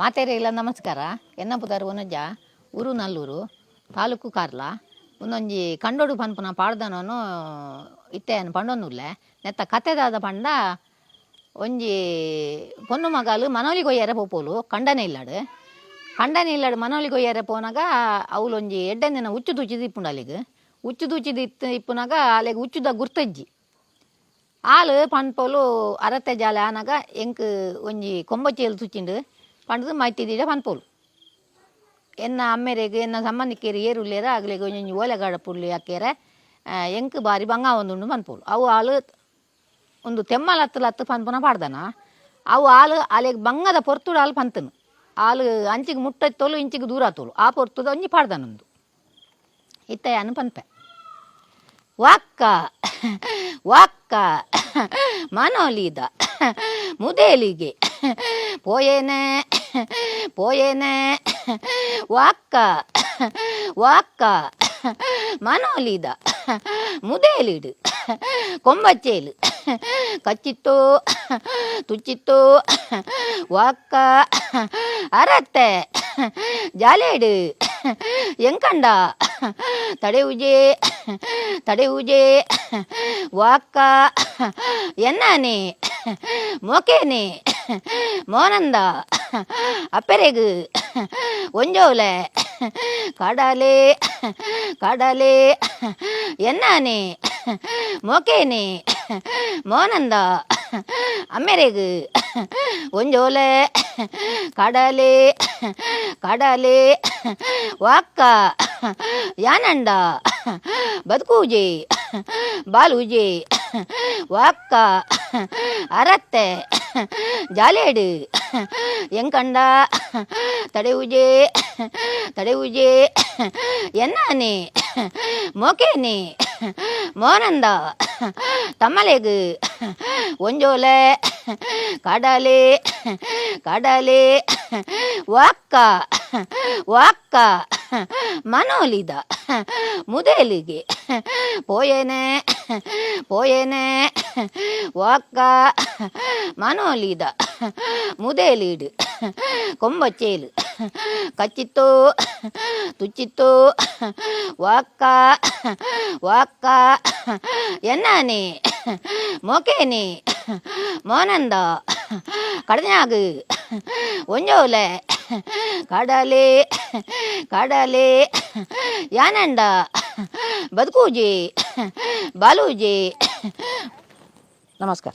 ಮಾತೇರೆ ಇಲ್ಲ ನಮಸ್ಕಾರ ಎನ್ನ ಪುದಾರು ಒನಜ್ಜ ಊರು ನಲ್ಲೂರು ತಾಲೂಕು ಕಾರ್ಲ ಒಂದೊಂಜಿ ಕಂಡೋಡು ಪನ್ಪುನ ಪಾಡ್ದನನು ಇತ್ತೆಯನ್ನು ಪಂಡೊಂದುಲ್ಲೆ ನೆತ್ತ ಕತೆದಾದ ಪಂಡ ಒಂಜಿ ಪೊನ್ನು ಮಗಾಲು ಮನೋಲಿ ಕೊಯ್ಯರೆ ಪೋಪೋಲು ಕಂಡನೆ ಇಲ್ಲಾಡು ಮನೋಲಿ ಕೊಯ್ಯರೆ ಪೋನಾಗ ಅವಳು ಒಂಜಿ ಎಡ್ಡೆಂದಿನ ಉಚ್ಚು ತೂಚಿದು ಇಪ್ಪುಂಡು ಅಲ್ಲಿಗೆ ಉಚ್ಚು ತೂಚಿದು ಇಪ್ಪುನಾಗ ಅಲ್ಲಿಗೆ ಉಚ್ಚುದ ಗುರ್ತಜ್ಜಿ ಆಳು ಪನ್ಪೋಲು ಅರತೆ ಜಾಲೆ ಆನಾಗ ಎಂಕ್ ಒಂಜಿ ಕೊಂಬಚ್ಚೇಲು ತುಚ್ಚಿಂಡು ಪಂಡದು ಮೈತಿದ್ದೀಡ ಪನ್ಪೋಲು ಎನ್ನ ಅಮ್ಮೆರೆಗೆ ಎನ್ನ ಸಂಬಂಧಿಕರು ಏರುಲ್ಲೇರ ಆಗ್ಲಿಗೆ ಒಂಜೊಂಜಿ ಓಲೆಗಾಡ ಪುಳ್ಳಿ ಹಾಕ್ಯಾರೆ ಎಂಕ್ ಬಾರಿ ಬಂಗ ಒಂದುಂಡು ಪನ್ಪೋಲು ಅವು ಆಳು ಒಂದು ತೆಮ್ಮಲ ಹತ್ತು ಪನ್ಪುನ ಪಾಡ್ದನ ಅವು ಆಳು ಅಲ್ಲಿಗೆ ಬಂಗದ ಪೊರ್ತುಡು ಆಳು ಪಂತನು ಆಳು ಅಂಚಿಗೆ ಮುಟ್ಟತ್ತೋಲು ಇಂಚಿಗೆ ದೂರ ಆತೋಲು ಆ ಪೊರ್ತುದ ಒಂಜಿ ಪಾಡ್ದನೊಂದು ಇತ್ತಯ್ಯನು ಪನ್ಪೆ ವಾಕ್ಕ ವಾಕ್ಕ ಮನೋಲಿದ ಮುದೇಲಿಗೆ ಪೋಯೇನೆ ಪೋಯೇನೆ ವಾಕ್ಕ ವಾಕ್ಕ ಮನೋಲಿದ ಮುದೇಲಿಡು ಕೊಂಬಚ್ಚೇಲು ಕಚ್ಚಿತ್ತು ತುಚ್ಚಿತ್ತು ವಾಕ್ಕ ಅರತ್ತೆ ಜಾಲೇಡು ಎಂಕಂಡ ತಡೆವುಜೆ ವಾಕ್ಕ ಎನ್ನಾನೆ ಮೊಕೇನೆ ಮೋನಂದ ಅಪ್ಪೆರೆಗು ಒಂಜೋಲೆ ಕಡಲೆ ಕಡಲೆ ಎನ್ನಾನೆ ಮೊಕೇನೆ ಮೋನಂದ ಅಮ್ಮೆರೆಗು ಒಂಜೋಲೆ ಕಡಲೆ ಕಡಲೆ ವಾಕ್ಕ ಯಾನಂಡ ಬದುಕೂಜೆ ಬಾಲೂಜೆ ವಾಕ್ಕ ಅರತ್ತೆ ಜಾಲೇಡು ಎಂಕಂಡ ತಡೆವುಜೆ ಎನ್ನಾನೆ ಮೊಕೇನೆ ಮೋನಂದ ತಮ್ಮಲೆಗು ಒಂಜೋಲೆ ಕಡಲೆ ಕಡಲೆ ವಾಕ್ಕ ವಾಕ್ಕ ಮನೋಲಿದ ಮುದೇಲಿಗೆ ಪೋಯೇನೆ ಪೋಯೇನೆ ವಾಕ್ಕ ಮನೋಲಿದ ಮುದೇಲಿಡು ಕೊಂಬಚ್ಚೇಲು ಕಚ್ಚಿತ್ತು ತುಚ್ಚಿತ್ತು ವಾಕ್ಕ ವಾಕ್ಕ ಎನ್ನಾನೆ ಮೊಕೇನೆ ಮೋನಂದ ಕಡನ್ಯಾಗು ಒಂಜೋಲೆ ಕಡಲೆ ಕಡಲೆ ಯಾನಂಡ ಬದುಕೂಜೆ ಬಾಲೂಜೆ ನಮಸ್ಕಾರ.